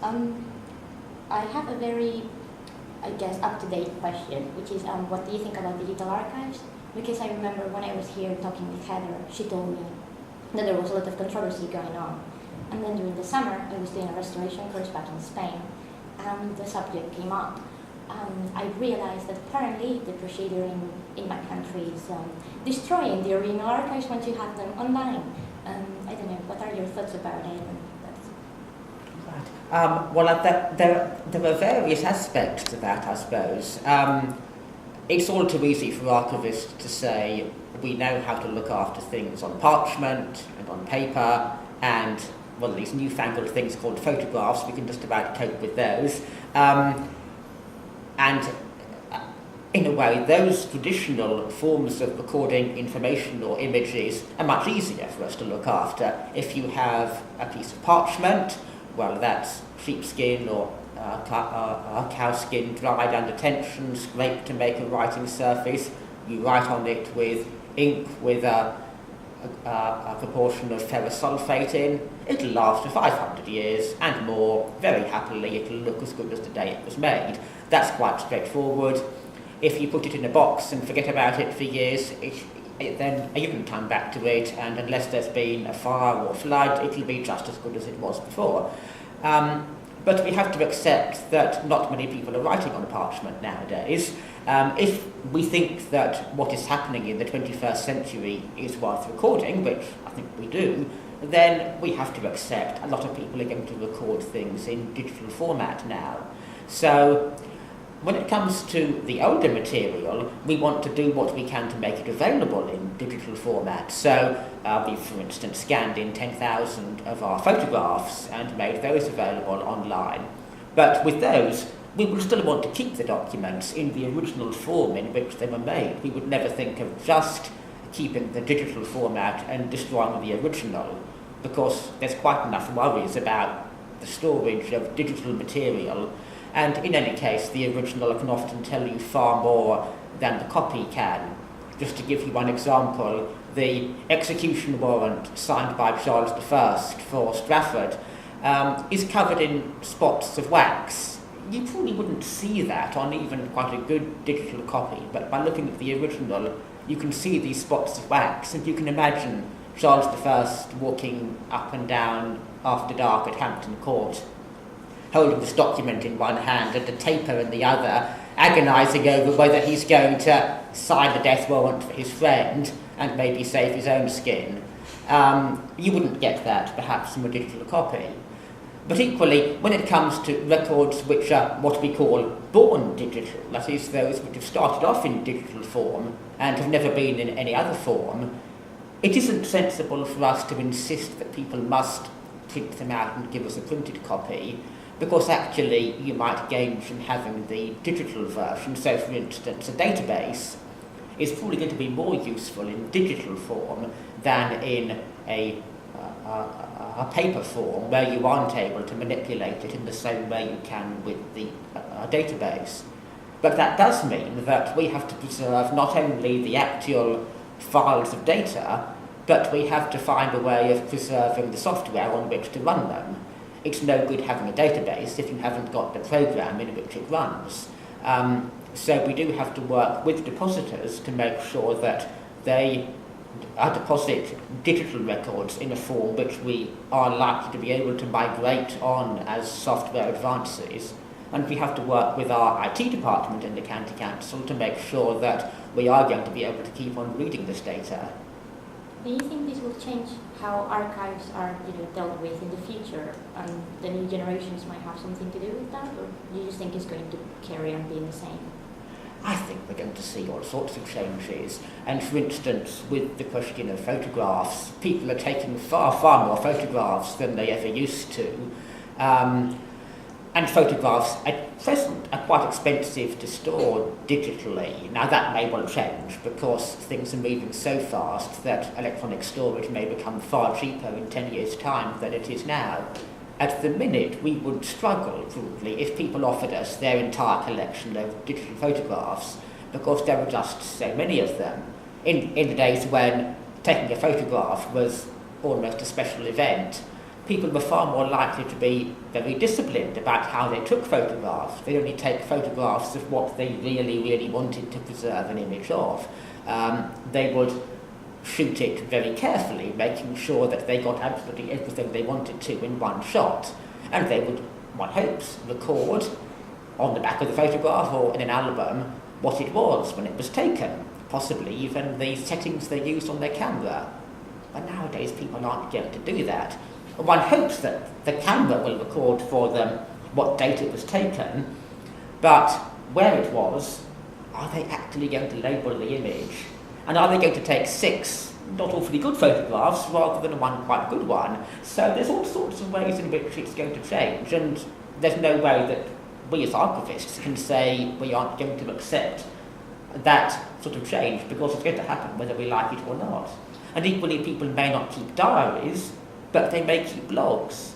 Um, I have a very, I guess, up-to-date question, which is, what do you think about digital archives? Because I remember when I was here talking with Heather, she told me that there was a lot of controversy going on. And then during the summer, I was doing a restoration course back in Spain, and the subject came up. I realized that apparently the procedure in my country is destroying the original archives once you have them online. I don't know, what are your thoughts about it? Well, there are various aspects to that, I suppose. It's all too easy for archivists to say we know how to look after things on parchment and on paper, and well, these newfangled things called photographs, we can just about cope with those. And in a way, those traditional forms of recording information or images are much easier for us to look after. If you have a piece of parchment, well, that's sheepskin or cow skin dried under tension, scraped to make a writing surface. You write on it with ink with a proportion of ferrous sulfate in. It'll last for 500 years and more. Very happily, it'll look as good as the day it was made. That's quite straightforward. If you put it in a box and forget about it for years, then you can come back to it, and unless there's been a fire or flood, it'll be just as good as it was before. But we have to accept that not many people are writing on parchment nowadays. If we think that what is happening in the 21st century is worth recording, which I think we do, then we have to accept a lot of people are going to record things in digital format now. So when it comes to the older material, we want to do what we can to make it available in digital format. So we've, for instance, scanned in 10,000 of our photographs and made those available online. But with those, we will still want to keep the documents in the original form in which they were made. We would never think of just keeping the digital format and destroying the original, because there's quite enough worries about the storage of digital material. And in any case, the original can often tell you far more than the copy can. Just to give you one example, the execution warrant signed by Charles I for Strafford is covered in spots of wax. You probably wouldn't see that on even quite a good digital copy, but by looking at the original, you can see these spots of wax, and you can imagine Charles I walking up and down after dark at Hampton Court, holding this document in one hand and a taper in the other, agonising over whether he's going to sign the death warrant for his friend and maybe save his own skin. You wouldn't get that, perhaps, from a digital copy. But equally, when it comes to records which are what we call born digital, that is, those which have started off in digital form and have never been in any other form, it isn't sensible for us to insist that people must print them out and give us a printed copy, because actually you might gain from having the digital version. So, for instance, a database is probably going to be more useful in digital form than in a paper form, where you aren't able to manipulate it in the same way you can with the database. But that does mean that we have to preserve not only the actual files of data, but we have to find a way of preserving the software on which to run them. It's no good having a database if you haven't got the program in which it runs. So we do have to work with depositors to make sure that they deposit digital records in a form which we are likely to be able to migrate on as software advances. And we have to work with our IT department in the County Council to make sure that we are going to be able to keep on reading this data. Do you think this will change how archives are dealt with in the future, and the new generations might have something to do with that, or do you just think it's going to carry on being the same? I think we're going to see all sorts of changes. And for instance, with the question of photographs, people are taking far, far more photographs than they ever used to. And photographs at present are quite expensive to store digitally. Now that may well change, because things are moving so fast that electronic storage may become far cheaper in 10 years' time than it is now. At the minute, we would struggle, probably, if people offered us their entire collection of digital photographs, because there are just so many of them. In the days when taking a photograph was almost a special event, people were far more likely to be very disciplined about how they took photographs. They'd only take photographs of what they really, really wanted to preserve an image of. They would shoot it very carefully, making sure that they got absolutely everything they wanted to in one shot. And they would, one hopes, record on the back of the photograph or in an album what it was when it was taken, possibly even the settings they used on their camera. But nowadays people aren't going to do that. One hopes that the camera will record for them what date it was taken, but where it was, are they actually going to label the image? And are they going to take 6 not awfully good photographs rather than one quite good one? So there's all sorts of ways in which it's going to change, and there's no way that we as archivists can say we aren't going to accept that sort of change, because it's going to happen whether we like it or not. And equally, people may not keep diaries, but they may keep blogs.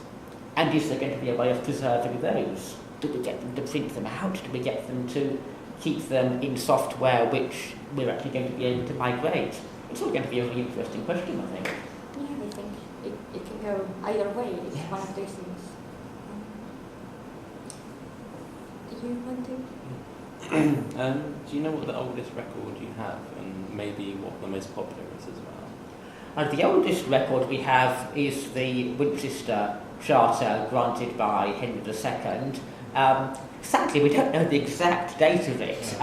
And is there going to be a way of preserving those? Do we get them to print them out? Do we get them to keep them in software which we're actually going to be able to migrate? It's all going to be a really interesting question, I think. Yeah, I think it can go either way. It's one of those things. Do you want to? Do you know what the oldest record you have, and maybe what the most popular is as well? The oldest record we have is the Winchester Charter granted by Henry II. Sadly, we don't know the exact date of it.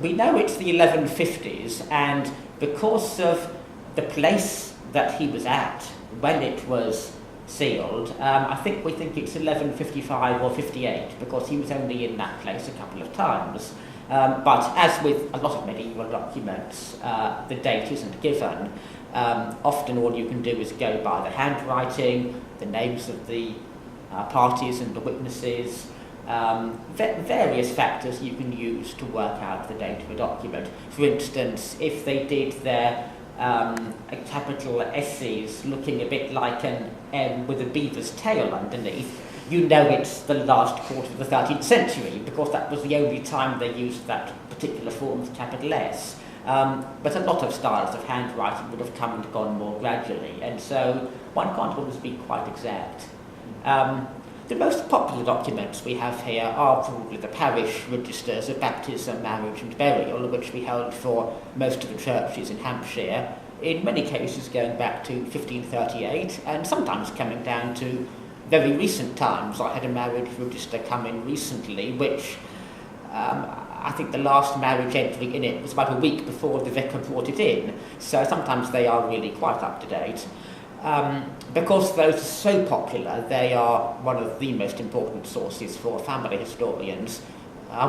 We know it's the 1150s, and because of the place that he was at when it was sealed, we think it's 1155 or 58, because he was only in that place a couple of times. But as with a lot of medieval documents, the date isn't given. Often all you can do is go by the handwriting, the names of the parties and the witnesses, various factors you can use to work out the date of a document. For instance, if they did their capital S's looking a bit like an M with a beaver's tail underneath, you know it's the last quarter of the 13th century, because that was the only time they used that particular form of capital S. But a lot of styles of handwriting would have come and gone more gradually, and so one can't always be quite exact. The most popular documents we have here are probably the parish registers of baptism, marriage and burial, which we held for most of the churches in Hampshire, in many cases going back to 1538, and sometimes coming down to very recent times. I had a marriage register come in recently, which I think the last marriage entry in it was about a week before the vicar brought it in, so sometimes they are really quite up to date. Because those are so popular, they are one of the most important sources for family historians.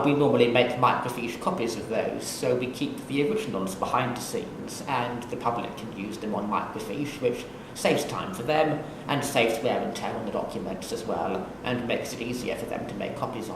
We normally make microfiche copies of those, so we keep the originals behind the scenes, and the public can use them on microfiche, which saves time for them and saves wear and tear on the documents as well, and makes it easier for them to make copies of.